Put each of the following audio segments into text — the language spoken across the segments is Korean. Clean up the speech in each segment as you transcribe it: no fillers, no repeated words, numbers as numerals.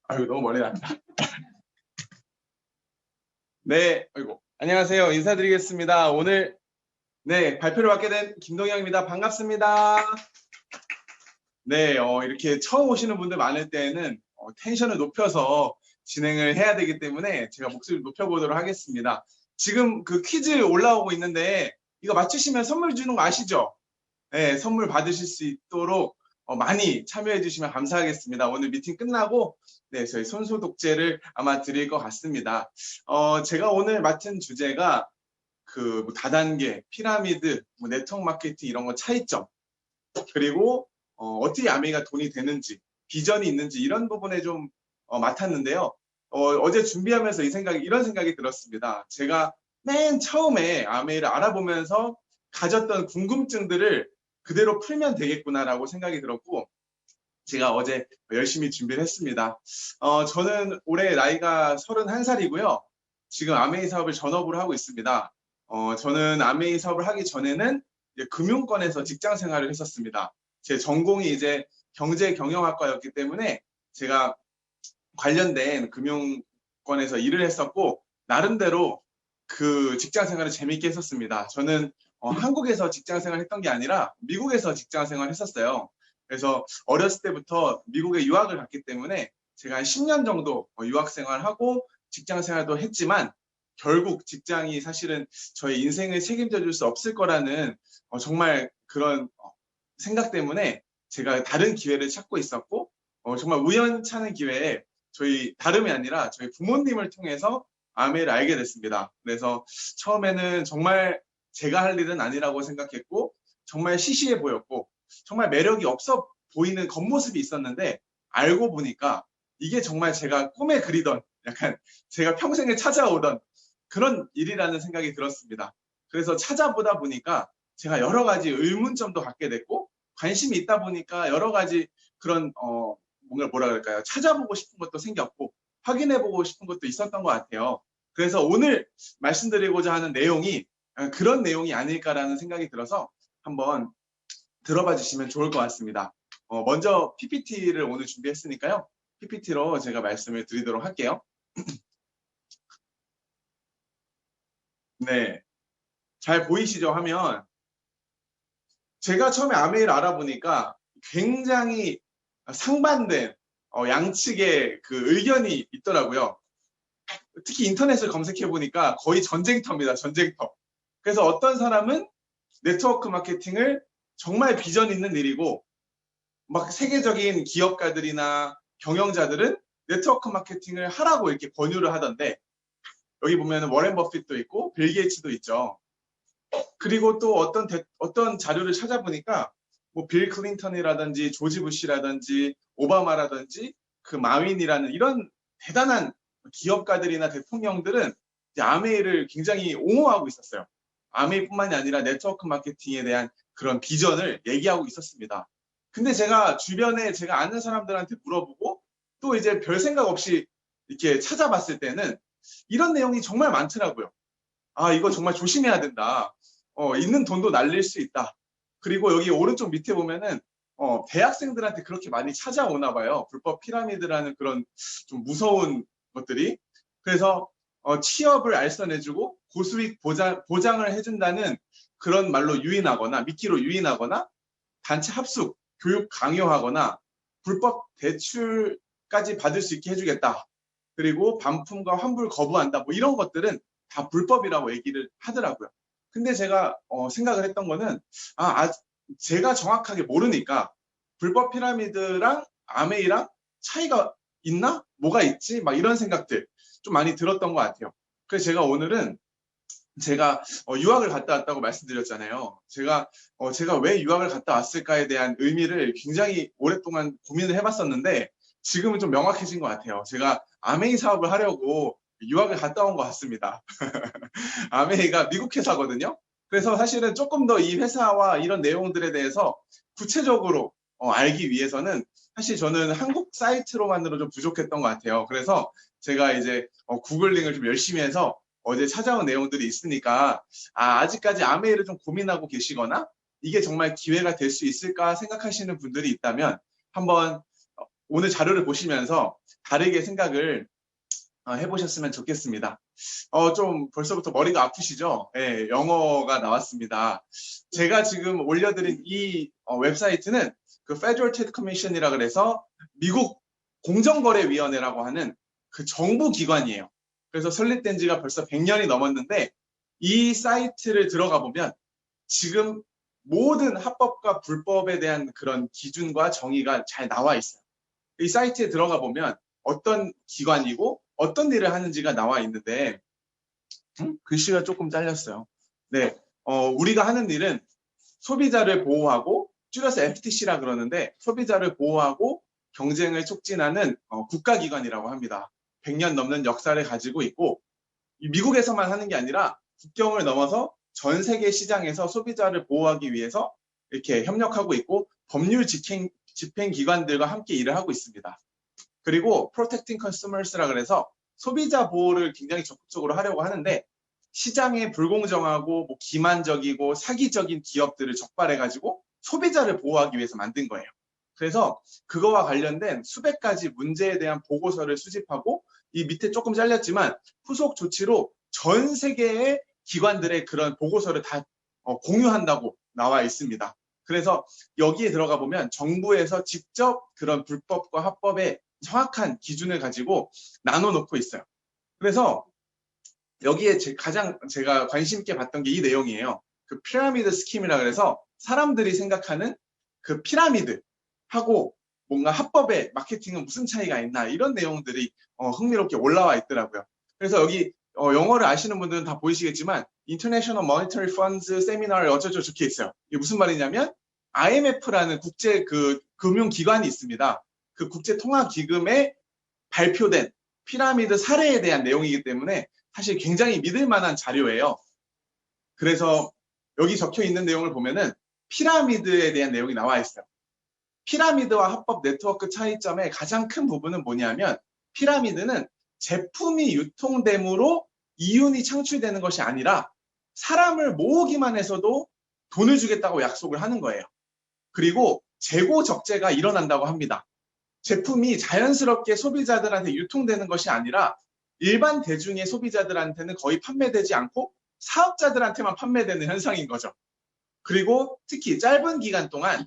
아유, 너무 멀리 났다. 네, 아이고. 안녕하세요. 인사드리겠습니다. 오늘, 네, 발표를 맡게 된 김동영입니다. 반갑습니다. 네, 이렇게 처음 오시는 분들 많을 때에는 텐션을 높여서 진행을 해야 되기 때문에 제가 목소리를 높여보도록 하겠습니다. 지금 그 퀴즈 올라오고 있는데, 이거 맞추시면 선물 주는 거 아시죠? 네, 선물 받으실 수 있도록 많이 참여해 주시면 감사하겠습니다. 오늘 미팅 끝나고 네, 저희 손소독제를 아마 드릴 것 같습니다. 제가 오늘 맡은 주제가 그뭐 다단계, 피라미드, 뭐 네트워크 마케팅 이런 거 차이점, 그리고 어떻게 아메이가 돈이 되는지, 비전이 있는지 이런 부분에 좀 맡았는데요. 어제 준비하면서 이런 생각이 들었습니다. 제가 맨 처음에 아메이를 알아보면서 가졌던 궁금증들을 그대로 풀면 되겠구나라고 생각이 들었고, 제가 어제 열심히 준비를 했습니다. 저는 올해 나이가 31살이고요. 지금 아메이 사업을 전업으로 하고 있습니다. 저는 아메이 사업을 하기 전에는 이제 금융권에서 직장 생활을 했었습니다. 제 전공이 이제 경제 경영학과였기 때문에 제가 관련된 금융권에서 일을 했었고, 나름대로 그 직장 생활을 재밌게 했었습니다. 저는 한국에서 직장 생활 했던 게 아니라 미국에서 직장 생활 했었어요. 그래서 어렸을 때부터 미국에 유학을 갔기 때문에 제가 한 10년 정도 유학 생활하고 직장 생활도 했지만, 결국 직장이 사실은 저의 인생을 책임져 줄 수 없을 거라는 정말 그런 생각 때문에 제가 다른 기회를 찾고 있었고, 정말 우연찮은 기회에 다름이 아니라 저희 부모님을 통해서 아메이를 알게 됐습니다. 그래서 처음에는 정말 제가 할 일은 아니라고 생각했고, 정말 시시해 보였고, 정말 매력이 없어 보이는 겉모습이 있었는데, 알고 보니까 이게 정말 제가 꿈에 그리던, 약간 제가 평생에 찾아오던 그런 일이라는 생각이 들었습니다. 그래서 찾아보다 보니까 제가 여러 가지 의문점도 갖게 됐고, 관심이 있다 보니까 여러 가지 그런 뭔가 뭐라 그럴까요? 찾아보고 싶은 것도 생겼고, 확인해보고 싶은 것도 있었던 것 같아요. 그래서 오늘 말씀드리고자 하는 내용이 그런 내용이 아닐까라는 생각이 들어서 한번 들어봐 주시면 좋을 것 같습니다. 먼저 PPT를 오늘 준비했으니까요. PPT로 제가 말씀을 드리도록 할게요. 네. 잘 보이시죠? 하면 제가 처음에 아메이를 알아보니까 굉장히 상반된 양측의 그 의견이 있더라고요. 특히 인터넷을 검색해 보니까 거의 전쟁터입니다. 전쟁터. 그래서 어떤 사람은 네트워크 마케팅을 정말 비전 있는 일이고, 막 세계적인 기업가들이나 경영자들은 네트워크 마케팅을 하라고 이렇게 권유를 하던데, 여기 보면 워렌 버핏도 있고 빌 게이츠도 있죠. 그리고 또 어떤 자료를 찾아보니까 뭐 빌 클린턴이라든지 조지 부시라든지 오바마라든지 그 마윈이라는 이런 대단한 기업가들이나 대통령들은 이제 아메이를 굉장히 옹호하고 있었어요. 아메이뿐만이 아니라 네트워크 마케팅에 대한 그런 비전을 얘기하고 있었습니다. 근데 제가 주변에 제가 아는 사람들한테 물어보고 또 이제 별 생각 없이 이렇게 찾아봤을 때는 이런 내용이 정말 많더라고요. 아, 이거 정말 조심해야 된다. 있는 돈도 날릴 수 있다. 그리고 여기 오른쪽 밑에 보면은 대학생들한테 그렇게 많이 찾아오나 봐요. 불법 피라미드라는 그런 좀 무서운 것들이. 그래서 취업을 알선해주고 고수익 보장을 해준다는 그런 말로 유인하거나 미끼로 유인하거나 단체 합숙, 교육 강요하거나 불법 대출까지 받을 수 있게 해주겠다. 그리고 반품과 환불 거부한다. 뭐 이런 것들은 다 불법이라고 얘기를 하더라고요. 근데 제가 생각을 했던 거는 제가 정확하게 모르니까 불법 피라미드랑 아메이랑 차이가 있나? 뭐가 있지? 막 이런 생각들 좀 많이 들었던 것 같아요. 그래서 제가 오늘은 제가 유학을 갔다 왔다고 말씀드렸잖아요. 제가 왜 유학을 갔다 왔을까에 대한 의미를 굉장히 오랫동안 고민을 해봤었는데 지금은 좀 명확해진 것 같아요. 제가 아메이 사업을 하려고 유학을 갔다 온 것 같습니다. 아메이가 미국 회사거든요. 그래서 사실은 조금 더 이 회사와 이런 내용들에 대해서 구체적으로 알기 위해서는 사실 저는 한국 사이트로만으로 좀 부족했던 것 같아요. 그래서 제가 이제 구글링을 좀 열심히 해서 어제 찾아온 내용들이 있으니까 아직까지 아메이를 좀 고민하고 계시거나 이게 정말 기회가 될 수 있을까 생각하시는 분들이 있다면 한번 오늘 자료를 보시면서 다르게 생각을 해보셨으면 좋겠습니다. 좀 벌써부터 머리가 아프시죠? 네, 영어가 나왔습니다. 제가 지금 올려드린 이 웹사이트는 그 Federal Trade Commission이라 그래서 미국 공정거래위원회라고 하는 그 정부 기관이에요. 그래서 설립된 지가 벌써 100년이 넘었는데 이 사이트를 들어가 보면 지금 모든 합법과 불법에 대한 그런 기준과 정의가 잘 나와 있어요. 이 사이트에 들어가 보면 어떤 기관이고 어떤 일을 하는지가 나와 있는데 글씨가 조금 잘렸어요. 네, 우리가 하는 일은 소비자를 보호하고 줄여서 FTC라 그러는데 소비자를 보호하고 경쟁을 촉진하는 국가기관이라고 합니다. 100년 넘는 역사를 가지고 있고 미국에서만 하는 게 아니라 국경을 넘어서 전 세계 시장에서 소비자를 보호하기 위해서 이렇게 협력하고 있고 법률 집행기관들과 함께 일을 하고 있습니다. 그리고 Protecting Consumers라 그래서 소비자 보호를 굉장히 적극적으로 하려고 하는데 시장에 불공정하고 뭐 기만적이고 사기적인 기업들을 적발해가지고 소비자를 보호하기 위해서 만든 거예요. 그래서 그거와 관련된 수백 가지 문제에 대한 보고서를 수집하고 이 밑에 조금 잘렸지만 후속 조치로 전 세계의 기관들의 그런 보고서를 다 공유한다고 나와 있습니다. 그래서 여기에 들어가 보면 정부에서 직접 그런 불법과 합법의 정확한 기준을 가지고 나눠놓고 있어요. 그래서 여기에 가장 제가 관심 있게 봤던 게 이 내용이에요. 그 피라미드 스킴이라 그래서 사람들이 생각하는 그 피라미드하고 뭔가 합법의 마케팅은 무슨 차이가 있나 이런 내용들이 흥미롭게 올라와 있더라고요. 그래서 여기 영어를 아시는 분들은 다 보이시겠지만 International Monetary Funds 세미나를 어쩌고 적혀 있어요. 이게 무슨 말이냐면 IMF라는 국제 그 금융기관이 있습니다. 그 국제통화기금에 발표된 피라미드 사례에 대한 내용이기 때문에 사실 굉장히 믿을 만한 자료예요. 그래서 여기 적혀 있는 내용을 보면은 피라미드에 대한 내용이 나와 있어요. 피라미드와 합법 네트워크 차이점의 가장 큰 부분은 뭐냐면 피라미드는 제품이 유통됨으로 이윤이 창출되는 것이 아니라 사람을 모으기만 해서도 돈을 주겠다고 약속을 하는 거예요. 그리고 재고 적재가 일어난다고 합니다. 제품이 자연스럽게 소비자들한테 유통되는 것이 아니라 일반 대중의 소비자들한테는 거의 판매되지 않고 사업자들한테만 판매되는 현상인 거죠. 그리고 특히 짧은 기간 동안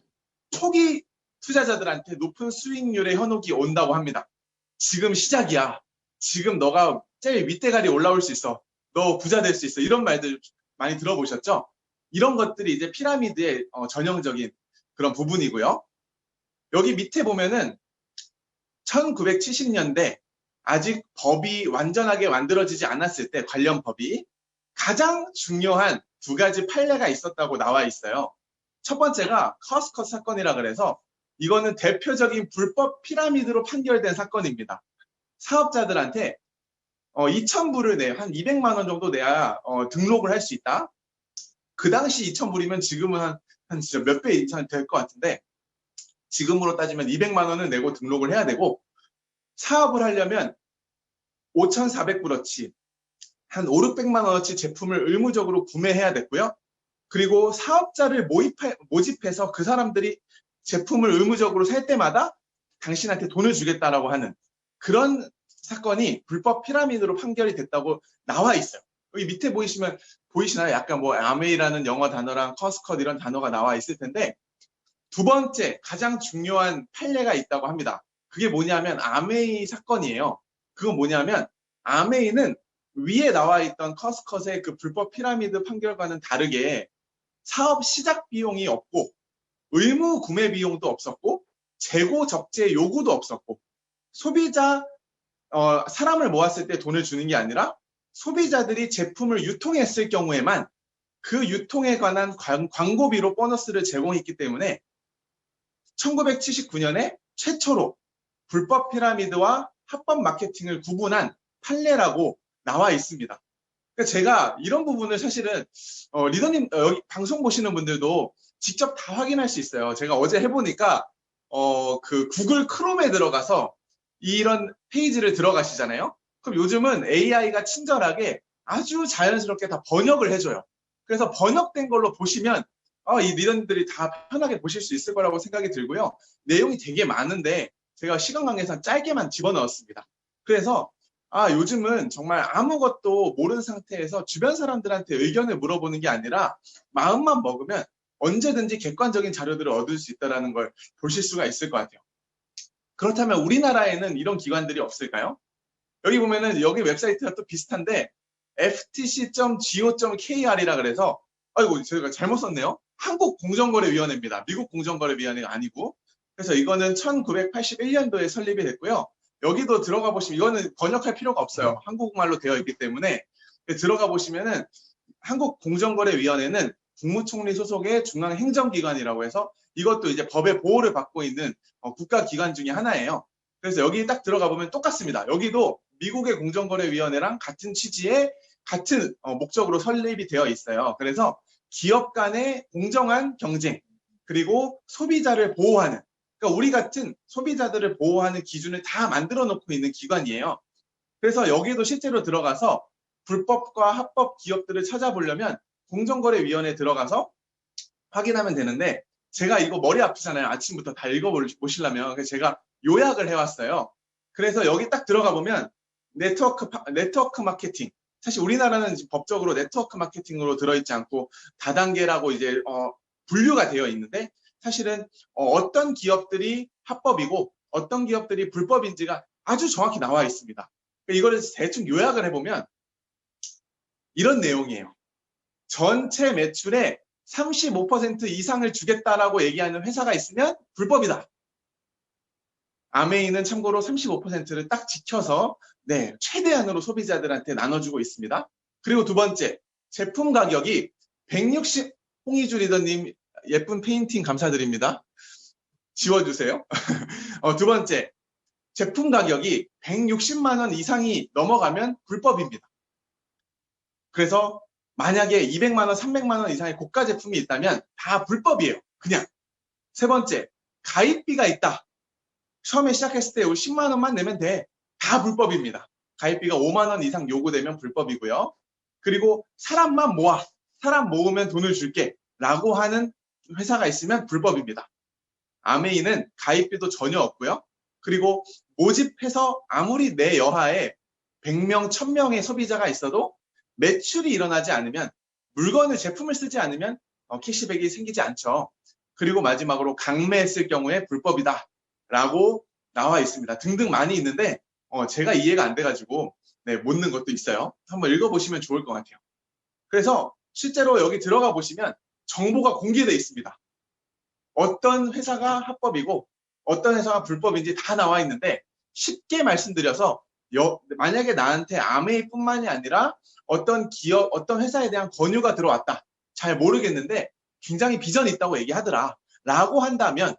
초기 투자자들한테 높은 수익률의 현혹이 온다고 합니다. 지금 시작이야. 지금 너가 제일 윗대가리 올라올 수 있어. 너 부자 될 수 있어. 이런 말들 많이 들어보셨죠? 이런 것들이 이제 피라미드의 전형적인 그런 부분이고요. 여기 밑에 보면은 1970년대 아직 법이 완전하게 만들어지지 않았을 때 관련 법이 가장 중요한 두 가지 판례가 있었다고 나와 있어요. 첫 번째가 커스컷 사건이라 그래서 이거는 대표적인 불법 피라미드로 판결된 사건입니다. 사업자들한테 2,000불을 내, 한 200만 원 정도 내야 등록을 할 수 있다. 그 당시 2,000불이면 지금은 한 진짜 몇 배 이상 될 것 같은데 지금으로 따지면 200만 원을 내고 등록을 해야 되고 사업을 하려면 5,400불어치 한 5, 600만 원어치 제품을 의무적으로 구매해야 됐고요. 그리고 사업자를 모집해서 그 사람들이 제품을 의무적으로 살 때마다 당신한테 돈을 주겠다라고 하는 그런 사건이 불법 피라미드로 판결이 됐다고 나와 있어요. 여기 밑에 보이시나요? 약간 뭐 아메이라는 영어 단어랑 커스컷 이런 단어가 나와 있을 텐데 두 번째 가장 중요한 판례가 있다고 합니다. 그게 뭐냐면 아메이 사건이에요. 그건 뭐냐면 아메이는 위에 나와 있던 커스컷의 그 불법 피라미드 판결과는 다르게 사업 시작 비용이 없고 의무 구매 비용도 없었고 재고 적재 요구도 없었고 소비자 사람을 모았을 때 돈을 주는 게 아니라 소비자들이 제품을 유통했을 경우에만 그 유통에 관한 광고비로 보너스를 제공했기 때문에 1979년에 최초로 불법 피라미드와 합법 마케팅을 구분한 판례라고 나와 있습니다. 그러니까 제가 이런 부분을 사실은 리더님 여기 방송 보시는 분들도 직접 다 확인할 수 있어요. 제가 어제 해보니까 그 구글 크롬에 들어가서 이런 페이지를 들어가시잖아요. 그럼 요즘은 AI가 친절하게 아주 자연스럽게 다 번역을 해줘요. 그래서 번역된 걸로 보시면 이 리더님들이 다 편하게 보실 수 있을 거라고 생각이 들고요. 내용이 되게 많은데 제가 시간 관계상 짧게만 집어넣었습니다. 그래서 요즘은 정말 아무것도 모르는 상태에서 주변 사람들한테 의견을 물어보는 게 아니라 마음만 먹으면 언제든지 객관적인 자료들을 얻을 수 있다는 걸 보실 수가 있을 것 같아요. 그렇다면 우리나라에는 이런 기관들이 없을까요? 여기 보면은 여기 웹사이트가 또 비슷한데 ftc.go.kr이라 그래서 아이고 제가 잘못 썼네요. 한국공정거래위원회입니다. 미국 공정거래위원회가 아니고. 그래서 이거는 1981년도에 설립이 됐고요. 여기도 들어가 보시면 이거는 번역할 필요가 없어요. 한국말로 되어 있기 때문에 들어가 보시면은 한국공정거래위원회는 국무총리 소속의 중앙행정기관이라고 해서 이것도 이제 법의 보호를 받고 있는 국가기관 중에 하나예요. 그래서 여기 딱 들어가 보면 똑같습니다. 여기도 미국의 공정거래위원회랑 같은 취지의 같은 목적으로 설립이 되어 있어요. 그래서 기업 간의 공정한 경쟁 그리고 소비자를 보호하는 그러니까 우리 같은 소비자들을 보호하는 기준을 다 만들어 놓고 있는 기관이에요. 그래서 여기도 실제로 들어가서 불법과 합법 기업들을 찾아보려면 공정거래위원회에 들어가서 확인하면 되는데 제가 이거 머리 아프잖아요. 아침부터 다 읽어보시려면. 그래서 제가 요약을 해왔어요. 그래서 여기 딱 들어가 보면 네트워크 마케팅. 사실 우리나라는 법적으로 네트워크 마케팅으로 들어있지 않고 다단계라고 이제 분류가 되어 있는데 사실은 어떤 기업들이 합법이고 어떤 기업들이 불법인지가 아주 정확히 나와 있습니다. 이거를 대충 요약을 해보면 이런 내용이에요. 전체 매출의 35% 이상을 주겠다라고 얘기하는 회사가 있으면 불법이다. 아메이는 참고로 35%를 딱 지켜서 최대한으로 소비자들한테 나눠주고 있습니다. 그리고 두 번째, 제품 가격이 160, 홍희주 리더님 예쁜 페인팅 감사드립니다. 지워주세요. 두 번째, 제품 가격이 160만 원 이상이 넘어가면 불법입니다. 그래서 만약에 200만 원, 300만 원 이상의 고가 제품이 있다면 다 불법이에요. 그냥. 세 번째, 가입비가 있다. 처음에 시작했을 때 10만 원만 내면 돼. 다 불법입니다. 가입비가 5만 원 이상 요구되면 불법이고요. 그리고 사람만 모아. 사람 모으면 돈을 줄게. 라고 하는 회사가 있으면 불법입니다. 아메이는 가입비도 전혀 없고요. 그리고 모집해서 아무리 내 여하에 100명, 1000명의 소비자가 있어도 매출이 일어나지 않으면 물건을 제품을 쓰지 않으면 캐시백이 생기지 않죠. 그리고 마지막으로 강매했을 경우에 불법이다 라고 나와 있습니다. 등등 많이 있는데 제가 이해가 안 돼가지고 못 넣은 것도 있어요. 한번 읽어보시면 좋을 것 같아요. 그래서 실제로 여기 들어가 보시면 정보가 공개되어 있습니다. 어떤 회사가 합법이고 어떤 회사가 불법인지 다 나와 있는데 쉽게 말씀드려서 만약에 나한테 아메이뿐만이 아니라 어떤 기업, 어떤 회사에 대한 권유가 들어왔다. 잘 모르겠는데 굉장히 비전이 있다고 얘기하더라. 라고 한다면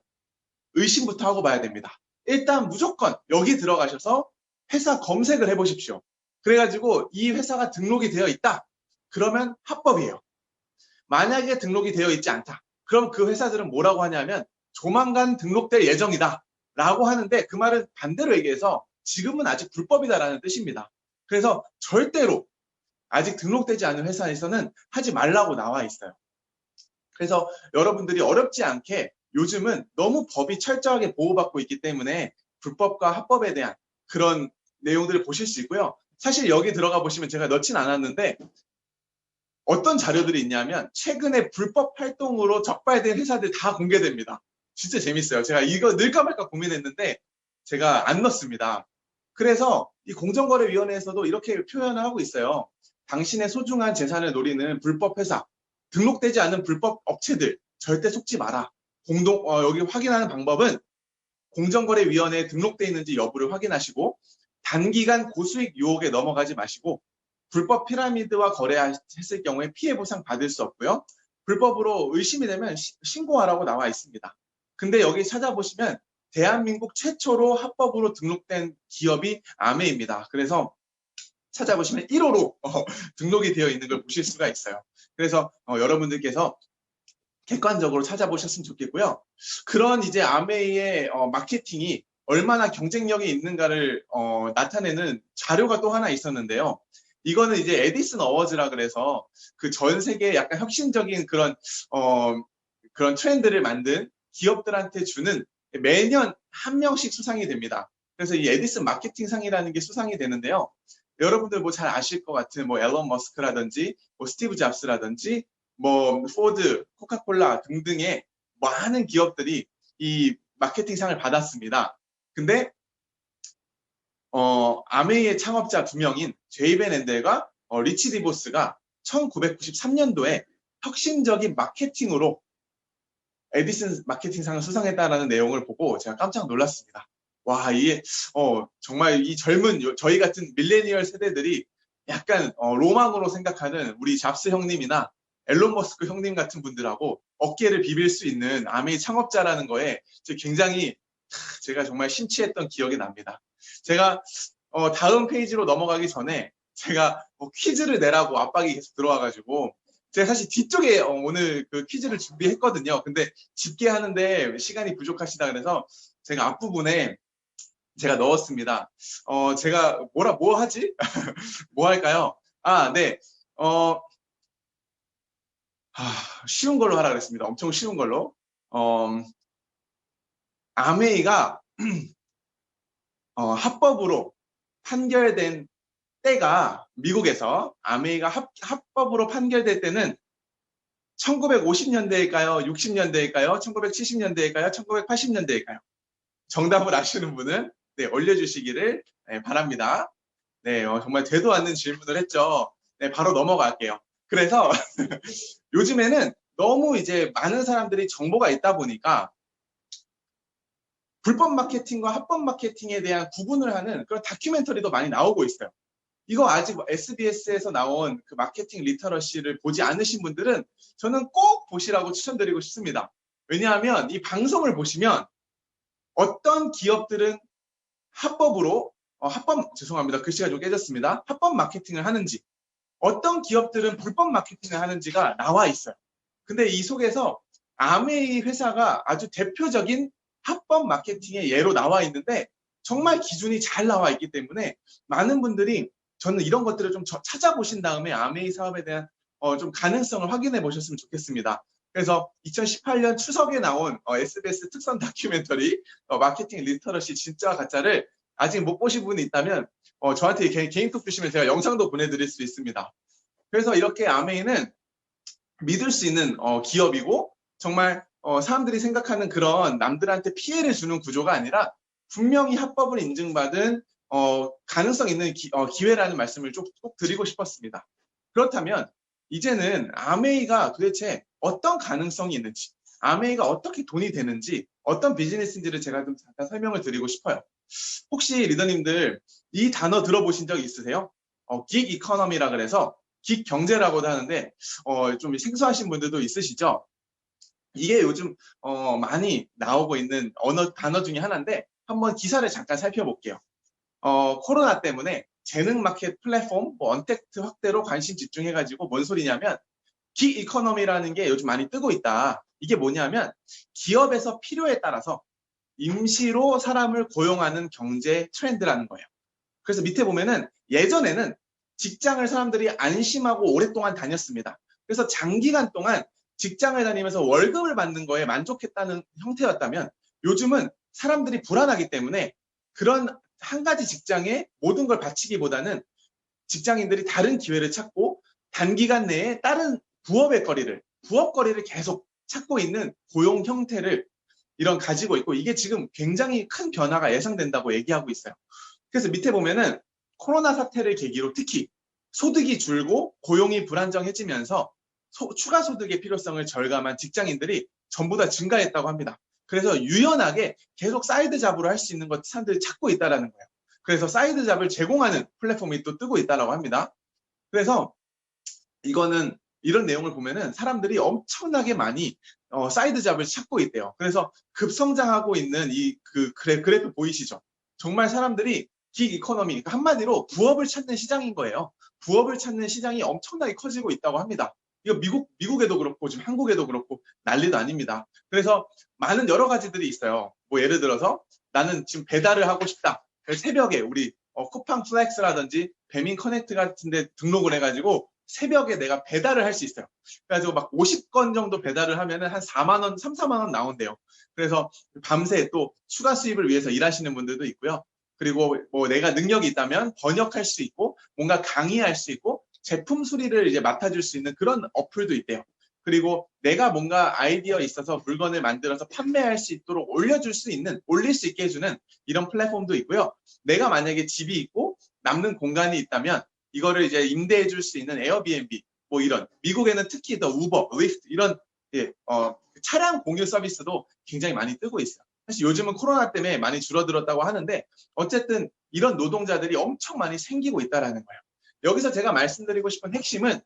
의심부터 하고 봐야 됩니다. 일단 무조건 여기 들어가셔서 회사 검색을 해보십시오. 그래가지고 이 회사가 등록이 되어 있다. 그러면 합법이에요. 만약에 등록이 되어 있지 않다. 그럼 그 회사들은 뭐라고 하냐면 조만간 등록될 예정이다. 라고 하는데 그 말은 반대로 얘기해서 지금은 아직 불법이다라는 뜻입니다. 그래서 절대로 아직 등록되지 않은 회사에서는 하지 말라고 나와 있어요. 그래서 여러분들이 어렵지 않게 요즘은 너무 법이 철저하게 보호받고 있기 때문에 불법과 합법에 대한 그런 내용들을 보실 수 있고요. 사실 여기 들어가 보시면 제가 넣진 않았는데 어떤 자료들이 있냐면 최근에 불법 활동으로 적발된 회사들 다 공개됩니다. 진짜 재밌어요. 제가 이거 넣을까 말까 고민했는데 제가 안 넣습니다. 그래서 이 공정거래위원회에서도 이렇게 표현을 하고 있어요. 당신의 소중한 재산을 노리는 불법 회사, 등록되지 않은 불법 업체들 절대 속지 마라. 여기 확인하는 방법은 공정거래위원회에 등록되어 있는지 여부를 확인하시고 단기간 고수익 유혹에 넘어가지 마시고 불법 피라미드와 거래했을 경우에 피해 보상 받을 수 없고요. 불법으로 의심이 되면 신고하라고 나와 있습니다. 근데 여기 찾아보시면 대한민국 최초로 합법으로 등록된 기업이 아메이입니다. 그래서 찾아보시면 1호로 등록이 되어 있는 걸 보실 수가 있어요. 그래서 여러분들께서 객관적으로 찾아보셨으면 좋겠고요. 그런 이제 아메이의 마케팅이 얼마나 경쟁력이 있는가를 나타내는 자료가 또 하나 있었는데요. 이거는 이제 에디슨 어워즈라 그래서 그 전 세계에 약간 혁신적인 그런 트렌드를 만든 기업들한테 주는 매년 한 명씩 수상이 됩니다. 그래서 이 에디슨 마케팅상이라는 게 수상이 되는데요. 여러분들 뭐 잘 아실 것 같은 뭐 앨런 머스크라든지 뭐 스티브 잡스라든지 뭐 포드, 코카콜라 등등의 많은 기업들이 이 마케팅상을 받았습니다. 근데 아메이의 창업자 두 명인 제이 벤 앤델과 리치 디보스가 1993년도에 혁신적인 마케팅으로 에디슨 마케팅상을 수상했다라는 내용을 보고 제가 깜짝 놀랐습니다. 와, 이게 정말 이 젊은 저희 같은 밀레니얼 세대들이 약간 로망으로 생각하는 우리 잡스 형님이나 앨런 머스크 형님 같은 분들하고 어깨를 비빌 수 있는 아메이 창업자라는 거에 굉장히 제가 정말 심취했던 기억이 납니다. 제가 다음 페이지로 넘어가기 전에 제가 퀴즈를 내라고 압박이 계속 들어와가지고 제가 사실 뒤쪽에 오늘 그 퀴즈를 준비했거든요. 근데 집계하는데 시간이 부족하시다 그래서 제가 앞부분에 제가 넣었습니다. 제가 뭐 하지? 뭐 할까요? 아, 네. 쉬운 걸로 하라 그랬습니다. 엄청 쉬운 걸로. 아메이가 합법으로 판결된 때가 미국에서 아메이가 합법으로 판결될 때는 1950년대일까요? 60년대일까요? 1970년대일까요? 1980년대일까요? 정답을 아시는 분은 네, 올려주시기를 바랍니다. 네, 정말 되도 않는 질문을 했죠. 네, 바로 넘어갈게요. 그래서 요즘에는 너무 이제 많은 사람들이 정보가 있다 보니까 불법 마케팅과 합법 마케팅에 대한 구분을 하는 그런 다큐멘터리도 많이 나오고 있어요. 이거 아직 SBS에서 나온 그 마케팅 리터러시를 보지 않으신 분들은 저는 꼭 보시라고 추천드리고 싶습니다. 왜냐하면 이 방송을 보시면 어떤 기업들은 죄송합니다. 글씨가 좀 깨졌습니다. 합법 마케팅을 하는지, 어떤 기업들은 불법 마케팅을 하는지가 나와 있어요. 근데 이 속에서 아메이 회사가 아주 대표적인 합법 마케팅의 예로 나와 있는데 정말 기준이 잘 나와 있기 때문에 많은 분들이 저는 이런 것들을 좀 찾아보신 다음에 아메이 사업에 대한 좀 가능성을 확인해 보셨으면 좋겠습니다. 그래서 2018년 추석에 나온 SBS 특선 다큐멘터리 마케팅 리터러시 진짜 가짜를 아직 못 보신 분이 있다면 저한테 개인톡 주시면 제가 영상도 보내드릴 수 있습니다. 그래서 이렇게 아메이는 믿을 수 있는 기업이고 정말 사람들이 생각하는 그런 남들한테 피해를 주는 구조가 아니라 분명히 합법을 인증받은 가능성 있는 기회라는 말씀을 꼭 드리고 싶었습니다. 그렇다면 이제는 아메이가 도대체 어떤 가능성이 있는지, 아메이가 어떻게 돈이 되는지, 어떤 비즈니스인지를 제가 좀 잠깐 설명을 드리고 싶어요. 혹시 리더님들 이 단어 들어보신 적 있으세요? 긱 이코노미라 그래서 긱 경제라고도 하는데 좀 생소하신 분들도 있으시죠? 이게 요즘 많이 나오고 있는 단어 중에 하나인데 한번 기사를 잠깐 살펴볼게요. 코로나 때문에 재능 마켓 플랫폼, 언택트 확대로 관심 집중해가지고 뭔 소리냐면 긱 이코노미라는 게 요즘 많이 뜨고 있다. 이게 뭐냐면 기업에서 필요에 따라서 임시로 사람을 고용하는 경제 트렌드라는 거예요. 그래서 밑에 보면은 예전에는 직장을 사람들이 안심하고 오랫동안 다녔습니다. 그래서 장기간 동안 직장을 다니면서 월급을 받는 거에 만족했다는 형태였다면 요즘은 사람들이 불안하기 때문에 그런 한 가지 직장에 모든 걸 바치기보다는 직장인들이 다른 기회를 찾고 단기간 내에 다른 부업거리를 계속 찾고 있는 고용 형태를 가지고 있고 이게 지금 굉장히 큰 변화가 예상된다고 얘기하고 있어요. 그래서 밑에 보면은 코로나 사태를 계기로 특히 소득이 줄고 고용이 불안정해지면서 추가 소득의 필요성을 절감한 직장인들이 전부 다 증가했다고 합니다. 그래서 유연하게 계속 사이드 잡으로 할 수 있는 것 사람들이 찾고 있다는 거예요. 그래서 사이드 잡을 제공하는 플랫폼이 또 뜨고 있다고 합니다. 그래서 이런 내용을 보면은 사람들이 엄청나게 많이 사이드 잡을 찾고 있대요. 그래서 급성장하고 있는 그래프 보이시죠? 정말 사람들이 긱 이코노미, 그러니까 한마디로 부업을 찾는 시장인 거예요. 부업을 찾는 시장이 엄청나게 커지고 있다고 합니다. 이거 미국에도 그렇고 지금 한국에도 그렇고 난리도 아닙니다. 그래서 많은 여러 가지들이 있어요. 뭐 예를 들어서 나는 지금 배달을 하고 싶다. 새벽에 우리 쿠팡 플렉스라든지 배민 커넥트 같은 데 등록을 해가지고 새벽에 내가 배달을 할 수 있어요. 그래가지고 막 50건 정도 배달을 하면은 한 4만 원, 3, 4만 원 나온대요. 그래서 밤새 또 추가 수입을 위해서 일하시는 분들도 있고요. 그리고 뭐 내가 능력이 있다면 번역할 수 있고 뭔가 강의할 수 있고 제품 수리를 이제 맡아줄 수 있는 그런 어플도 있대요. 그리고 내가 뭔가 아이디어 있어서 물건을 만들어서 판매할 수 있도록 올릴 수 있게 해주는 이런 플랫폼도 있고요. 내가 만약에 집이 있고 남는 공간이 있다면 이거를 이제 임대해 줄 수 있는 에어비앤비, 뭐 이런, 미국에는 특히 더 우버, 리프트 이런 차량 공유 서비스도 굉장히 많이 뜨고 있어요. 사실 요즘은 코로나 때문에 많이 줄어들었다고 하는데 어쨌든 이런 노동자들이 엄청 많이 생기고 있다는 거예요. 여기서 제가 말씀드리고 싶은 핵심은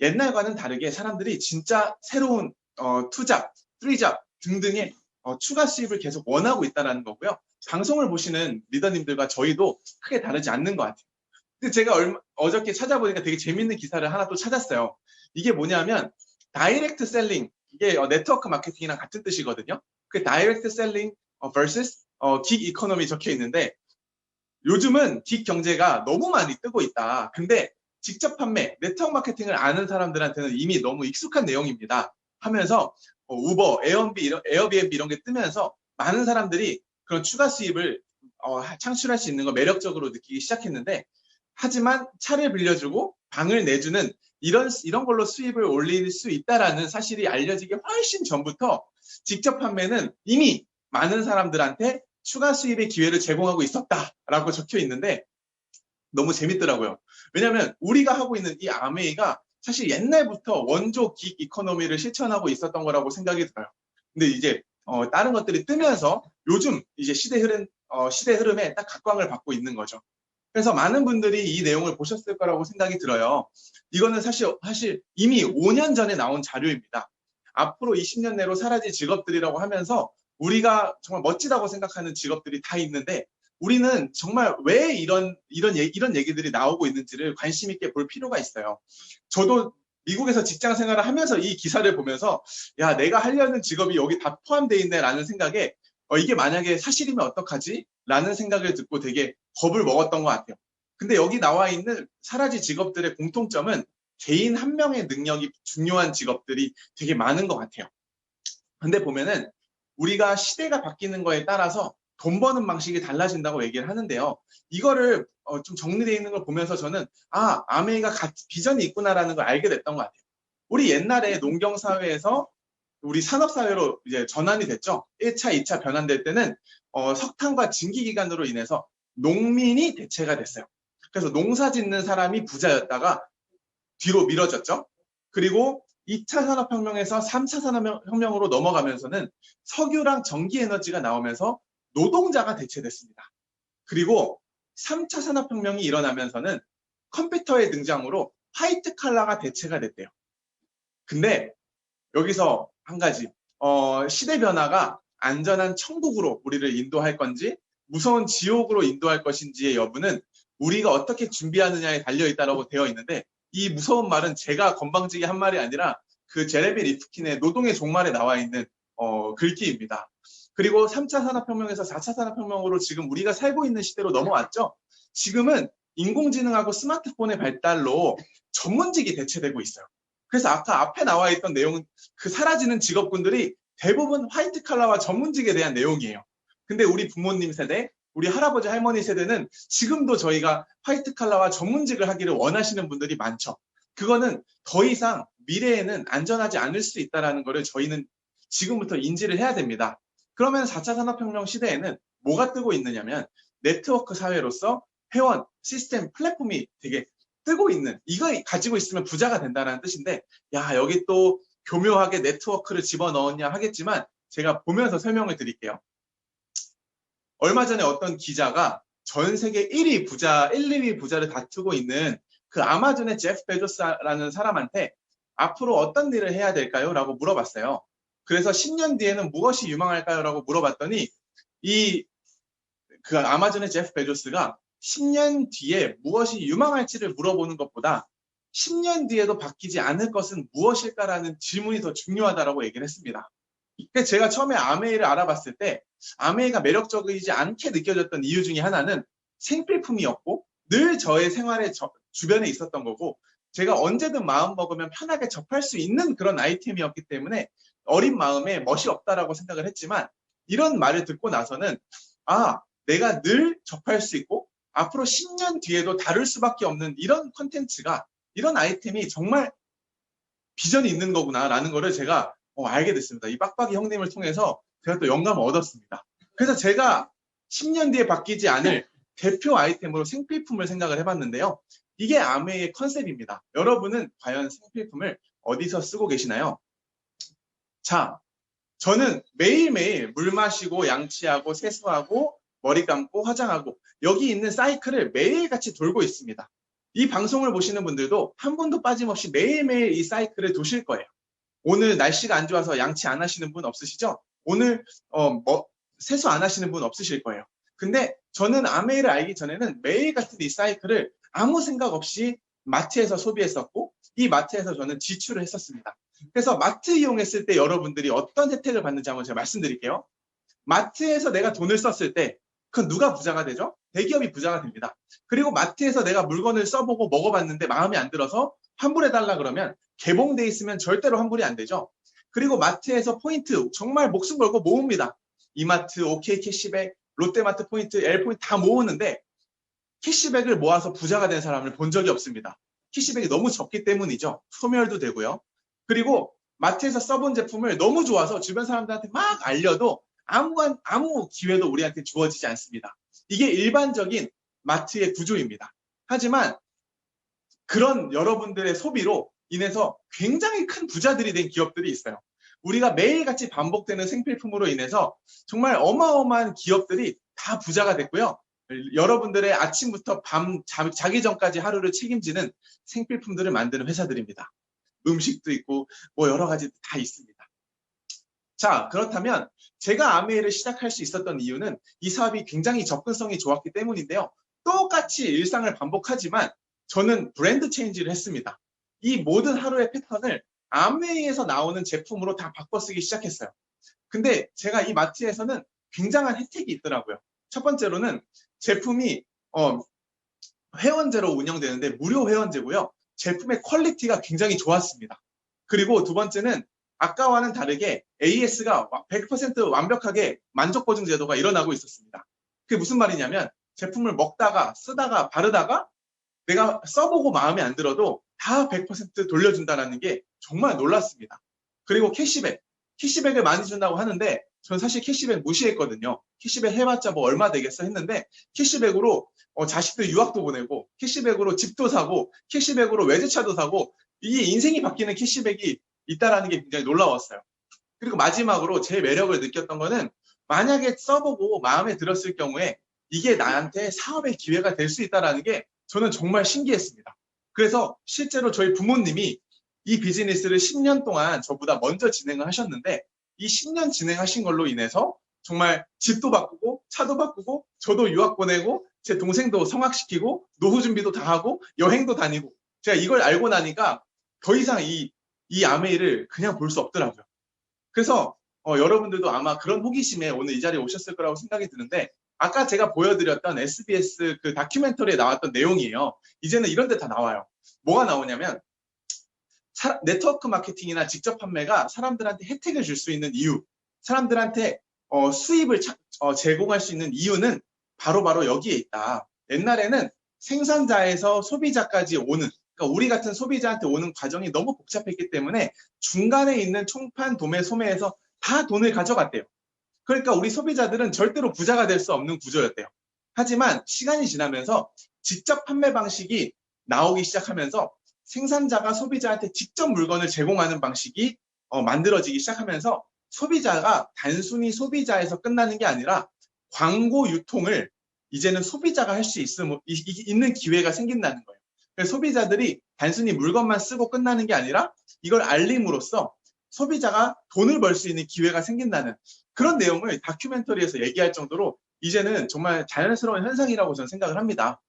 옛날과는 다르게 사람들이 진짜 새로운 투잡, 프리잡 등등의 추가 수입을 계속 원하고 있다는 거고요. 방송을 보시는 리더님들과 저희도 크게 다르지 않는 것 같아요. 근데 제가 어저께 찾아보니까 되게 재밌는 기사를 하나 또 찾았어요. 이게 뭐냐면 다이렉트 셀링, 이게 네트워크 마케팅이랑 같은 뜻이거든요. 그 다이렉트 셀링 vs 긱 이코노미 적혀 있는데 요즘은 긱 경제가 너무 많이 뜨고 있다. 근데 직접 판매, 네트워크 마케팅을 아는 사람들한테는 이미 너무 익숙한 내용입니다. 하면서 우버, 에어비앤비 이런 게 뜨면서 많은 사람들이 그런 추가 수입을 창출할 수 있는 거 매력적으로 느끼기 시작했는데 하지만 차를 빌려주고 방을 내주는 이런 걸로 수입을 올릴 수 있다라는 사실이 알려지기 훨씬 전부터 직접 판매는 이미 많은 사람들한테 추가 수입의 기회를 제공하고 있었다라고 적혀 있는데 너무 재밌더라고요. 왜냐하면 우리가 하고 있는 이 아메이가 사실 옛날부터 원조 긱 이코노미를 실천하고 있었던 거라고 생각이 들어요. 근데 이제 다른 것들이 뜨면서 요즘 이제 시대 흐름에 딱 각광을 받고 있는 거죠. 그래서 많은 분들이 이 내용을 보셨을 거라고 생각이 들어요. 이거는 사실 이미 5년 전에 나온 자료입니다. 앞으로 20년 내로 사라질 직업들이라고 하면서 우리가 정말 멋지다고 생각하는 직업들이 다 있는데 우리는 정말 왜 이런 얘기들이 나오고 있는지를 관심 있게 볼 필요가 있어요. 저도 미국에서 직장 생활을 하면서 이 기사를 보면서 야, 내가 하려는 직업이 여기 다 포함되어 있네라는 생각에 이게 만약에 사실이면 어떡하지? 라는 생각을 듣고 되게 겁을 먹었던 것 같아요. 근데 여기 나와 있는 사라질 직업들의 공통점은 개인 한 명의 능력이 중요한 직업들이 되게 많은 것 같아요. 근데 보면은 우리가 시대가 바뀌는 거에 따라서 돈 버는 방식이 달라진다고 얘기를 하는데요. 이거를 좀 정리되어 있는 걸 보면서 저는 아메이가 비전이 있구나라는 걸 알게 됐던 것 같아요. 우리 옛날에 농경사회에서 우리 산업사회로 이제 전환이 됐죠. 1차, 2차 변환될 때는 석탄과 증기기관으로 인해서 농민이 대체가 됐어요. 그래서 농사 짓는 사람이 부자였다가 뒤로 미뤄졌죠. 그리고 2차 산업혁명에서 3차 산업혁명으로 넘어가면서는 석유랑 전기에너지가 나오면서 노동자가 대체됐습니다. 그리고 3차 산업혁명이 일어나면서는 컴퓨터의 등장으로 화이트 칼라가 대체가 됐대요. 근데 여기서 한 가지 시대 변화가 안전한 천국으로 우리를 인도할 건지 무서운 지옥으로 인도할 것인지의 여부는 우리가 어떻게 준비하느냐에 달려있다고 되어 있는데 이 무서운 말은 제가 건방지게 한 말이 아니라 그 제레미 리프킨의 노동의 종말에 나와 있는 글귀입니다. 그리고 3차 산업혁명에서 4차 산업혁명으로 지금 우리가 살고 있는 시대로 넘어왔죠. 지금은 인공지능하고 스마트폰의 발달로 전문직이 대체되고 있어요. 그래서 아까 앞에 나와 있던 내용은 그 사라지는 직업군들이 대부분 화이트 칼라와 전문직에 대한 내용이에요. 근데 우리 부모님 세대, 우리 할아버지 할머니 세대는 지금도 저희가 화이트 칼라와 전문직을 하기를 원하시는 분들이 많죠. 그거는 더 이상 미래에는 안전하지 않을 수 있다는 것을 저희는 지금부터 인지를 해야 됩니다. 그러면 4차 산업혁명 시대에는 뭐가 뜨고 있느냐면 네트워크 사회로서 회원, 시스템, 플랫폼이 되게 뜨고 있는, 이거 가지고 있으면 부자가 된다는 뜻인데 야, 여기 또 교묘하게 네트워크를 집어넣었냐 하겠지만 제가 보면서 설명을 드릴게요. 얼마 전에 어떤 기자가 전 세계 1위 부자, 1, 2위 부자를 다투고 있는 그 아마존의 제프 베조스라는 사람한테 앞으로 어떤 일을 해야 될까요? 라고 물어봤어요. 그래서 10년 뒤에는 무엇이 유망할까요? 라고 물어봤더니 그 아마존의 제프 베조스가 10년 뒤에 무엇이 유망할지를 물어보는 것보다 10년 뒤에도 바뀌지 않을 것은 무엇일까라는 질문이 더 중요하다고 얘기를 했습니다. 그래서 제가 처음에 아메이를 알아봤을 때 아메이가 매력적이지 않게 느껴졌던 이유 중에 하나는 생필품이었고 늘 저의 생활의 주변에 있었던 거고 제가 언제든 마음 먹으면 편하게 접할 수 있는 그런 아이템이었기 때문에 어린 마음에 멋이 없다라고 생각을 했지만 이런 말을 듣고 나서는 아, 내가 늘 접할 수 있고 앞으로 10년 뒤에도 다룰 수밖에 없는 이런 컨텐츠가 이런 아이템이 정말 비전이 있는 거구나라는 거를 제가 알게 됐습니다. 이 빡빡이 형님을 통해서 제가 또 영감을 얻었습니다. 그래서 제가 10년 뒤에 바뀌지 않을 대표 아이템으로 생필품을 생각을 해봤는데요. 이게 아메이의 컨셉입니다. 여러분은 과연 생필품을 어디서 쓰고 계시나요? 자, 저는 매일매일 물 마시고 양치하고 세수하고 머리 감고 화장하고 여기 있는 사이클을 매일같이 돌고 있습니다. 이 방송을 보시는 분들도 한 번도 빠짐없이 매일매일 이 사이클을 도실 거예요. 오늘 날씨가 안 좋아서 양치 안 하시는 분 없으시죠? 오늘 세수 안 하시는 분 없으실 거예요. 근데 저는 아메이를 알기 전에는 매일 같은 이 사이클을 아무 생각 없이 마트에서 소비했었고 이 마트에서 저는 지출을 했었습니다. 그래서 마트 이용했을 때 여러분들이 어떤 혜택을 받는지 한번 제가 말씀드릴게요. 마트에서 내가 돈을 썼을 때 그건 누가 부자가 되죠? 대기업이 부자가 됩니다. 그리고 마트에서 내가 물건을 써보고 먹어봤는데 마음에 안 들어서 환불해달라 그러면 개봉돼 있으면 절대로 환불이 안 되죠. 그리고 마트에서 포인트 정말 목숨 걸고 모읍니다. 이마트, OK 캐시백, 롯데마트 포인트, L포인트 다 모으는데 캐시백을 모아서 부자가 된 사람을 본 적이 없습니다. 캐시백이 너무 적기 때문이죠. 소멸도 되고요. 그리고 마트에서 써본 제품을 너무 좋아서 주변 사람들한테 막 알려도 아무 기회도 우리한테 주어지지 않습니다. 이게 일반적인 마트의 구조입니다. 하지만 그런 여러분들의 소비로 인해서 굉장히 큰 부자들이 된 기업들이 있어요. 우리가 매일같이 반복되는 생필품으로 인해서 정말 어마어마한 기업들이 다 부자가 됐고요. 여러분들의 아침부터 밤 자기 전까지 하루를 책임지는 생필품들을 만드는 회사들입니다. 음식도 있고 뭐 여러 가지 다 있습니다. 자, 그렇다면 제가 아메이를 시작할 수 있었던 이유는 이 사업이 굉장히 접근성이 좋았기 때문인데요. 똑같이 일상을 반복하지만 저는 브랜드 체인지를 했습니다. 이 모든 하루의 패턴을 아메이에서 나오는 제품으로 다 바꿔 쓰기 시작했어요. 근데 제가 이 마트에서는 굉장한 혜택이 있더라고요. 첫 번째로는 제품이 회원제로 운영되는데 무료 회원제고요. 제품의 퀄리티가 굉장히 좋았습니다. 그리고 두 번째는 아까와는 다르게 AS가 100% 완벽하게 만족보증 제도가 일어나고 있었습니다. 그게 무슨 말이냐면 제품을 먹다가 쓰다가 바르다가 내가 써보고 마음에 안 들어도 다 100% 돌려준다는 게 정말 놀랐습니다. 그리고 캐시백을 많이 준다고 하는데 전 사실 캐시백 무시했거든요. 캐시백 해봤자 뭐 얼마 되겠어 했는데 캐시백으로 자식들 유학도 보내고 캐시백으로 집도 사고 캐시백으로 외제차도 사고 이게 인생이 바뀌는 캐시백이 있다라는 게 굉장히 놀라웠어요. 그리고 마지막으로 제 매력을 느꼈던 거는 만약에 써보고 마음에 들었을 경우에 이게 나한테 사업의 기회가 될 수 있다는 게 저는 정말 신기했습니다. 그래서 실제로 저희 부모님이 이 비즈니스를 10년 동안 저보다 먼저 진행을 하셨는데 이 10년 진행하신 걸로 인해서 정말 집도 바꾸고 차도 바꾸고 저도 유학 보내고 제 동생도 성악시키고 노후 준비도 다 하고 여행도 다니고 제가 이걸 알고 나니까 더 이상 이 아메이를 그냥 볼 수 없더라고요. 그래서 여러분들도 아마 그런 호기심에 오늘 이 자리에 오셨을 거라고 생각이 드는데 아까 제가 보여드렸던 SBS 그 다큐멘터리에 나왔던 내용이에요. 이제는 이런 데 다 나와요. 뭐가 나오냐면 네트워크 마케팅이나 직접 판매가 사람들한테 혜택을 줄 수 있는 이유, 사람들한테 수입을 제공할 수 있는 이유는 바로 여기에 있다. 옛날에는 생산자에서 소비자까지 오는, 그러니까 우리 같은 소비자한테 오는 과정이 너무 복잡했기 때문에 중간에 있는 총판, 도매, 소매에서 다 돈을 가져갔대요. 그러니까 우리 소비자들은 절대로 부자가 될 수 없는 구조였대요. 하지만 시간이 지나면서 직접 판매 방식이 나오기 시작하면서 생산자가 소비자한테 직접 물건을 제공하는 방식이 만들어지기 시작하면서 소비자가 단순히 소비자에서 끝나는 게 아니라 광고 유통을 이제는 소비자가 할 수 있는 기회가 생긴다는 거예요. 그래서 소비자들이 단순히 물건만 쓰고 끝나는 게 아니라 이걸 알림으로써 소비자가 돈을 벌 수 있는 기회가 생긴다는 그런 내용을 다큐멘터리에서 얘기할 정도로 이제는 정말 자연스러운 현상이라고 저는 생각을 합니다.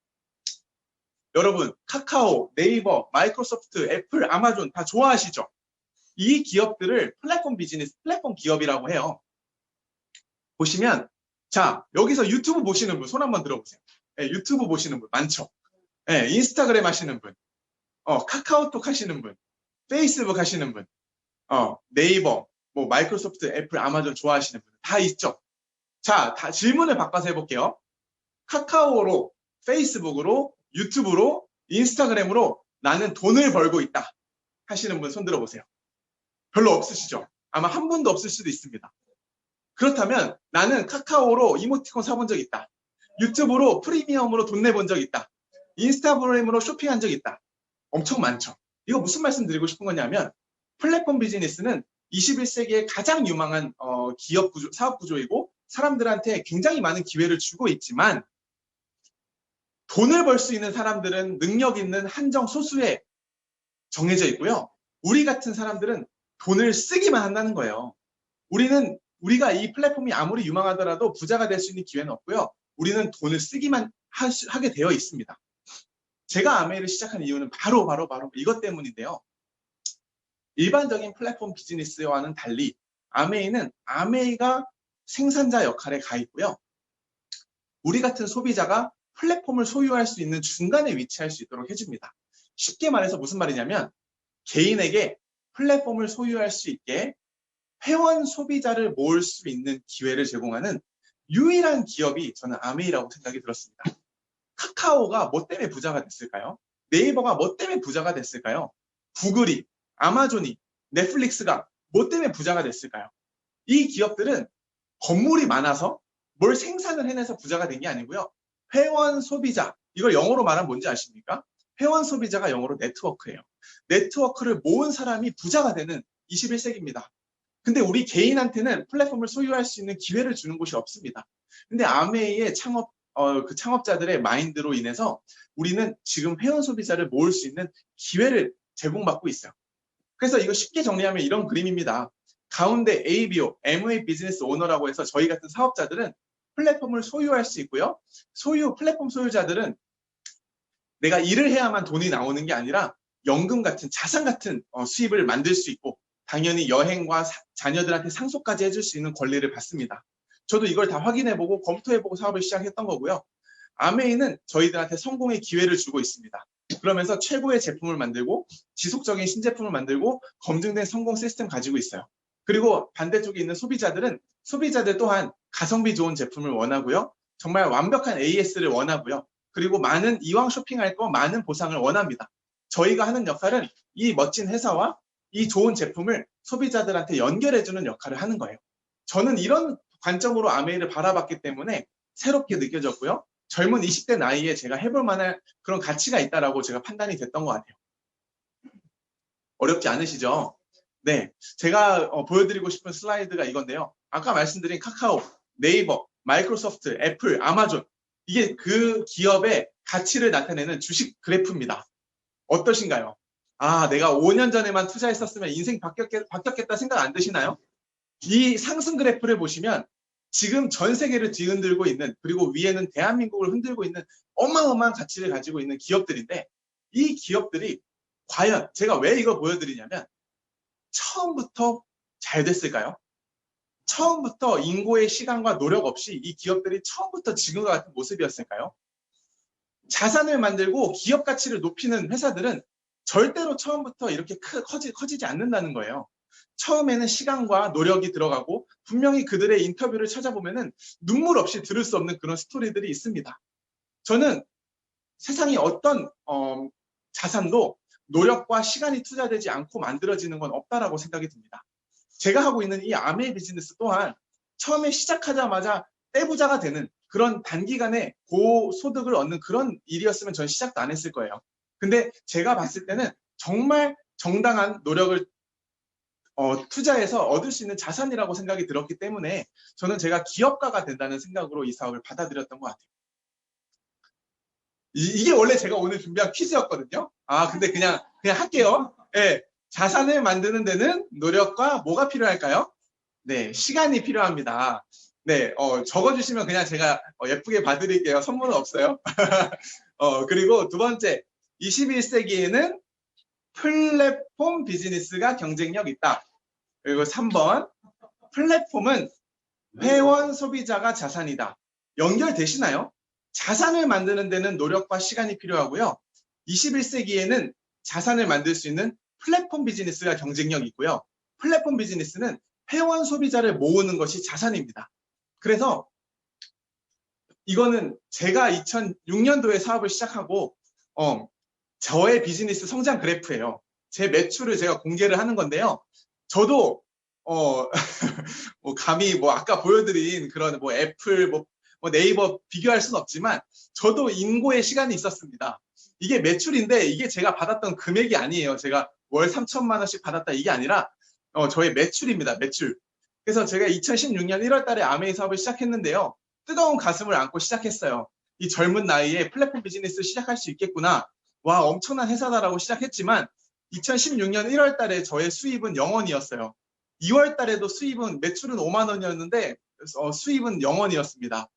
여러분, 카카오, 네이버, 마이크로소프트, 애플, 아마존 다 좋아하시죠? 이 기업들을 플랫폼 비즈니스, 플랫폼 기업이라고 해요. 보시면, 자, 여기서 유튜브 보시는 분, 손 한번 들어보세요. 네, 유튜브 보시는 분 많죠? 네, 인스타그램 하시는 분, 카카오톡 하시는 분, 페이스북 하시는 분, 네이버, 뭐 마이크로소프트, 애플, 아마존 좋아하시는 분 다 있죠. 자, 다 질문을 바꿔서 해볼게요. 카카오로, 페이스북으로, 유튜브로, 인스타그램으로 나는 돈을 벌고 있다 하시는 분 손 들어보세요. 별로 없으시죠? 아마 한 분도 없을 수도 있습니다. 그렇다면 나는 카카오로 이모티콘 사본 적 있다. 유튜브로 프리미엄으로 돈 내본 적 있다. 인스타그램으로 쇼핑한 적 있다. 엄청 많죠. 이거 무슨 말씀 드리고 싶은 거냐면 플랫폼 비즈니스는 21세기의 가장 유망한 기업 구조, 사업 구조이고 사람들한테 굉장히 많은 기회를 주고 있지만 돈을 벌 수 있는 사람들은 능력 있는 한정 소수에 정해져 있고요. 우리 같은 사람들은 돈을 쓰기만 한다는 거예요. 우리가 이 플랫폼이 아무리 유망하더라도 부자가 될 수 있는 기회는 없고요. 우리는 돈을 쓰기만 하게 되어 있습니다. 제가 아메이를 시작한 이유는 바로 이것 때문인데요. 일반적인 플랫폼 비즈니스와는 달리 아메이가 생산자 역할에 가 있고요. 우리 같은 소비자가 플랫폼을 소유할 수 있는 중간에 위치할 수 있도록 해줍니다. 쉽게 말해서 무슨 말이냐면 개인에게 플랫폼을 소유할 수 있게 회원 소비자를 모을 수 있는 기회를 제공하는 유일한 기업이 저는 아메이라고 생각이 들었습니다. 카카오가 뭐 때문에 부자가 됐을까요? 네이버가 뭐 때문에 부자가 됐을까요? 구글이, 아마존이, 넷플릭스가 뭐 때문에 부자가 됐을까요? 이 기업들은 건물이 많아서 뭘 생산을 해내서 부자가 된 게 아니고요. 회원 소비자, 이걸 영어로 말하면 뭔지 아십니까? 회원 소비자가 영어로 네트워크예요. 네트워크를 모은 사람이 부자가 되는 21세기입니다. 근데 우리 개인한테는 플랫폼을 소유할 수 있는 기회를 주는 곳이 없습니다. 근데 아메이의 창업자들의 마인드로 인해서 우리는 지금 회원 소비자를 모을 수 있는 기회를 제공받고 있어요. 그래서 이거 쉽게 정리하면 이런 그림입니다. 가운데 ABO, MA 비즈니스 오너라고 해서 저희 같은 사업자들은 플랫폼을 소유할 수 있고요. 플랫폼 소유자들은 내가 일을 해야만 돈이 나오는 게 아니라 연금 같은 자산 같은 수입을 만들 수 있고 당연히 여행과 자녀들한테 상속까지 해줄 수 있는 권리를 받습니다. 저도 이걸 다 확인해보고 검토해보고 사업을 시작했던 거고요. 아메이는 저희들한테 성공의 기회를 주고 있습니다. 그러면서 최고의 제품을 만들고 지속적인 신제품을 만들고 검증된 성공 시스템 가지고 있어요. 그리고 반대쪽에 있는 소비자들 또한 가성비 좋은 제품을 원하고요. 정말 완벽한 AS를 원하고요. 그리고 이왕 쇼핑할 거 많은 보상을 원합니다. 저희가 하는 역할은 이 멋진 회사와 이 좋은 제품을 소비자들한테 연결해주는 역할을 하는 거예요. 저는 이런 관점으로 아메이를 바라봤기 때문에 새롭게 느껴졌고요. 젊은 20대 나이에 제가 해볼 만한 그런 가치가 있다라고 제가 판단이 됐던 것 같아요. 어렵지 않으시죠? 네, 제가 보여드리고 싶은 슬라이드가 이건데요. 아까 말씀드린 카카오, 네이버, 마이크로소프트, 애플, 아마존 이게 그 기업의 가치를 나타내는 주식 그래프입니다. 어떠신가요? 아, 내가 5년 전에만 투자했었으면 인생 바뀌었겠다 생각 안 드시나요? 이 상승 그래프를 보시면 지금 전 세계를 뒤흔들고 있는 그리고 위에는 대한민국을 흔들고 있는 어마어마한 가치를 가지고 있는 기업들인데 이 기업들이 과연 제가 왜 이걸 보여드리냐면 처음부터 잘 됐을까요? 처음부터 인고의 시간과 노력 없이 이 기업들이 처음부터 지금과 같은 모습이었을까요? 자산을 만들고 기업 가치를 높이는 회사들은 절대로 처음부터 이렇게 커지지 않는다는 거예요. 처음에는 시간과 노력이 들어가고 분명히 그들의 인터뷰를 찾아보면은 눈물 없이 들을 수 없는 그런 스토리들이 있습니다. 저는 세상에 어떤 자산도 노력과 시간이 투자되지 않고 만들어지는 건 없다라고 생각이 듭니다. 제가 하고 있는 이 아메이 비즈니스 또한 처음에 시작하자마자 떼부자가 되는 그런 단기간에 고소득을 얻는 그런 일이었으면 전 시작도 안 했을 거예요. 근데 제가 봤을 때는 정말 정당한 노력을 투자해서 얻을 수 있는 자산이라고 생각이 들었기 때문에 저는 제가 기업가가 된다는 생각으로 이 사업을 받아들였던 것 같아요. 이게 원래 제가 오늘 준비한 퀴즈였거든요. 아, 근데 그냥 할게요. 네, 자산을 만드는 데는 노력과 뭐가 필요할까요? 네, 시간이 필요합니다. 네, 적어주시면 그냥 제가 예쁘게 봐드릴게요. 선물은 없어요. 그리고 두 번째, 21세기에는 플랫폼 비즈니스가 경쟁력 있다. 그리고 3번, 플랫폼은 회원 소비자가 자산이다. 연결되시나요? 자산을 만드는 데는 노력과 시간이 필요하고요. 21세기에는 자산을 만들 수 있는 플랫폼 비즈니스가 경쟁력이 있고요. 플랫폼 비즈니스는 회원 소비자를 모으는 것이 자산입니다. 그래서 이거는 제가 2006년도에 사업을 시작하고 저의 비즈니스 성장 그래프예요. 제 매출을 제가 공개를 하는 건데요. 저도 뭐 감히 뭐 아까 보여드린 그런 뭐 애플, 뭐 네이버 비교할 수는 없지만 저도 인고의 시간이 있었습니다. 이게 매출인데 이게 제가 받았던 금액이 아니에요. 제가 월 3천만 원씩 받았다 이게 아니라 저의 매출입니다. 매출. 그래서 제가 2016년 1월 달에 아메이 사업을 시작했는데요. 뜨거운 가슴을 안고 시작했어요. 이 젊은 나이에 플랫폼 비즈니스 시작할 수 있겠구나. 와, 엄청난 회사다라고 시작했지만 2016년 1월 달에 저의 수입은 0원이었어요. 2월 달에도 수입은 매출은 5만 원이었는데 수입은 0원이었습니다.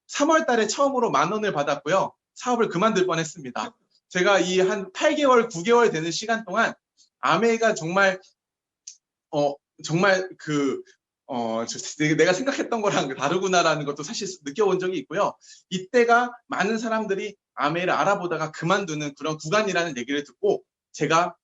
3월 달에 처음으로 10,000원을 받았고요. 사업을 그만둘 뻔했습니다. 제가 이 한 8개월, 9개월 되는 시간 동안 아메이가 정말 내가 생각했던 거랑 다르구나라는 것도 사실 느껴본 적이 있고요. 이때가 많은 사람들이 아메이를 알아보다가 그만두는 그런 구간이라는 얘기를 듣고 제가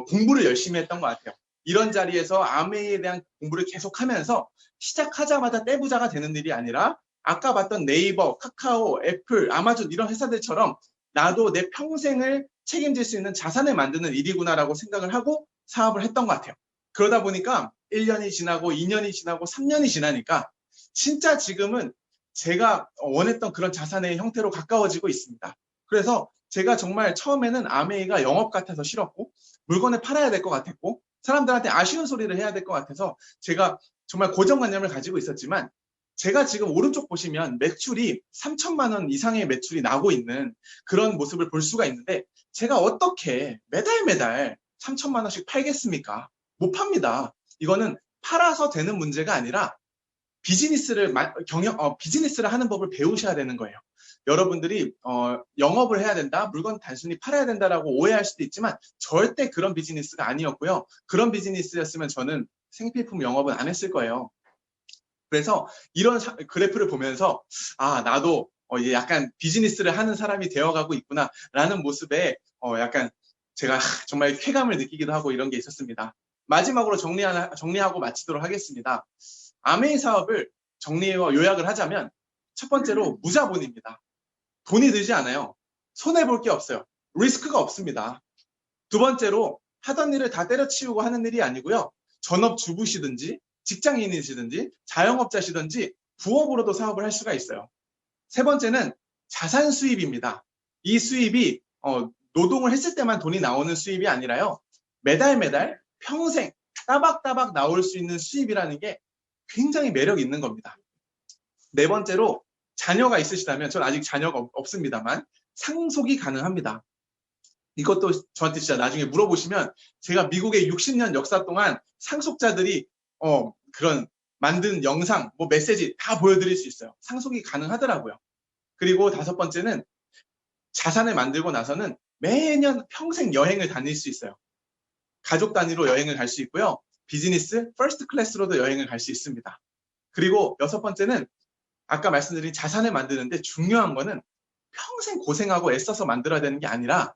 공부를 열심히 했던 것 같아요. 이런 자리에서 아메이에 대한 공부를 계속하면서 시작하자마자 떼부자가 되는 일이 아니라 아까 봤던 네이버, 카카오, 애플, 아마존 이런 회사들처럼 나도 내 평생을 책임질 수 있는 자산을 만드는 일이구나라고 생각을 하고 사업을 했던 것 같아요. 그러다 보니까 1년이 지나고 2년이 지나고 3년이 지나니까 진짜 지금은 제가 원했던 그런 자산의 형태로 가까워지고 있습니다. 그래서 제가 정말 처음에는 아메이가 영업 같아서 싫었고 물건을 팔아야 될 것 같았고 사람들한테 아쉬운 소리를 해야 될 것 같아서 제가 정말 고정관념을 가지고 있었지만 제가 지금 오른쪽 보시면 매출이 3천만 원 이상의 매출이 나고 있는 그런 모습을 볼 수가 있는데 제가 어떻게 매달 3천만 원씩 팔겠습니까? 못 팝니다. 이거는 팔아서 되는 문제가 아니라 비즈니스를 하는 법을 배우셔야 되는 거예요. 여러분들이 영업을 해야 된다, 물건 단순히 팔아야 된다라고 오해할 수도 있지만 절대 그런 비즈니스가 아니었고요. 그런 비즈니스였으면 저는 생필품 영업은 안 했을 거예요. 그래서 이런 그래프를 보면서 나도 이제 약간 비즈니스를 하는 사람이 되어가고 있구나라는 모습에 약간 제가 정말 쾌감을 느끼기도 하고 이런 게 있었습니다. 마지막으로 정리하고 마치도록 하겠습니다. 아메이 사업을 정리와 요약을 하자면 첫 번째로 무자본입니다. 돈이 들지 않아요. 손해볼 게 없어요. 리스크가 없습니다. 두 번째로 하던 일을 다 때려치우고 하는 일이 아니고요. 전업주부시든지 직장인이시든지 자영업자시든지 부업으로도 사업을 할 수가 있어요. 세 번째는 자산 수입입니다. 이 수입이 노동을 했을 때만 돈이 나오는 수입이 아니라요. 매달 평생 따박따박 나올 수 있는 수입이라는 게 굉장히 매력 있는 겁니다. 네 번째로 자녀가 있으시다면 전 아직 자녀가 없습니다만 상속이 가능합니다. 이것도 저한테 진짜 나중에 물어보시면 제가 미국의 60년 역사 동안 상속자들이 그런 만든 영상, 메시지 다 보여드릴 수 있어요. 상속이 가능하더라고요. 그리고 다섯 번째는 자산을 만들고 나서는 매년 평생 여행을 다닐 수 있어요. 가족 단위로 여행을 갈 수 있고요. 비즈니스 퍼스트 클래스로도 여행을 갈 수 있습니다. 그리고 여섯 번째는 아까 말씀드린 자산을 만드는데 중요한 거는 평생 고생하고 애써서 만들어야 되는 게 아니라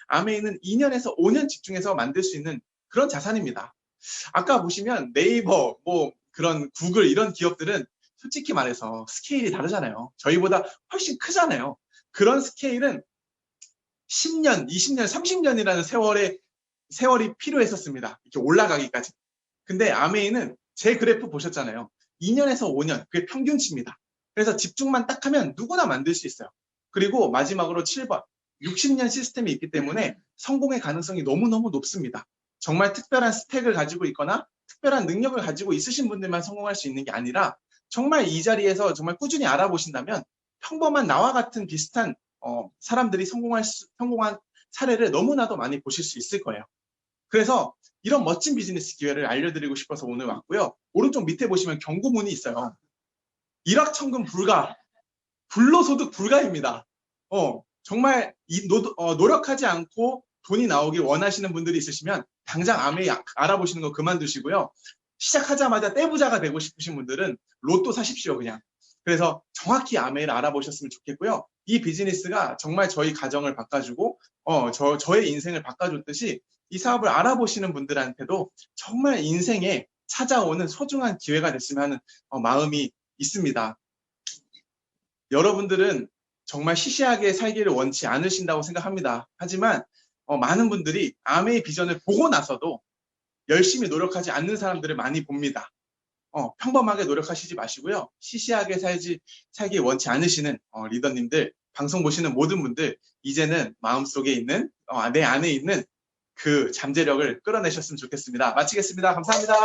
아메이는 2년에서 5년 집중해서 만들 수 있는 그런 자산입니다. 아까 보시면 네이버, 그런 구글 이런 기업들은 솔직히 말해서 스케일이 다르잖아요. 저희보다 훨씬 크잖아요. 그런 스케일은 10년, 20년, 30년이라는 세월이 필요했었습니다. 이렇게 올라가기까지. 근데 아메이는 제 그래프 보셨잖아요. 2년에서 5년, 그게 평균치입니다. 그래서 집중만 딱 하면 누구나 만들 수 있어요. 그리고 마지막으로 7번, 60년 시스템이 있기 때문에 성공의 가능성이 너무너무 높습니다. 정말 특별한 스택을 가지고 있거나 특별한 능력을 가지고 있으신 분들만 성공할 수 있는 게 아니라 정말 이 자리에서 정말 꾸준히 알아보신다면 평범한 나와 같은 비슷한 사람들이 성공한 사례를 너무나도 많이 보실 수 있을 거예요. 그래서 이런 멋진 비즈니스 기회를 알려드리고 싶어서 오늘 왔고요. 오른쪽 밑에 보시면 경고문이 있어요. 일확천금 불가, 불로소득 불가입니다. 정말 노력하지 않고 돈이 나오길 원하시는 분들이 있으시면 당장 아메이 알아보시는 거 그만두시고요. 시작하자마자 떼부자가 되고 싶으신 분들은 로또 사십시오, 그냥. 그래서 정확히 아메이를 알아보셨으면 좋겠고요. 이 비즈니스가 정말 저희 가정을 바꿔주고, 저의 인생을 바꿔줬듯이 이 사업을 알아보시는 분들한테도 정말 인생에 찾아오는 소중한 기회가 됐으면 하는 마음이 있습니다. 여러분들은 정말 시시하게 살기를 원치 않으신다고 생각합니다. 하지만 많은 분들이 아메이 비전을 보고 나서도 열심히 노력하지 않는 사람들을 많이 봅니다. 평범하게 노력하시지 마시고요. 시시하게 살기 원치 않으시는 리더님들, 방송 보시는 모든 분들, 이제는 마음속에 있는, 내 안에 있는 그 잠재력을 끌어내셨으면 좋겠습니다. 마치겠습니다. 감사합니다.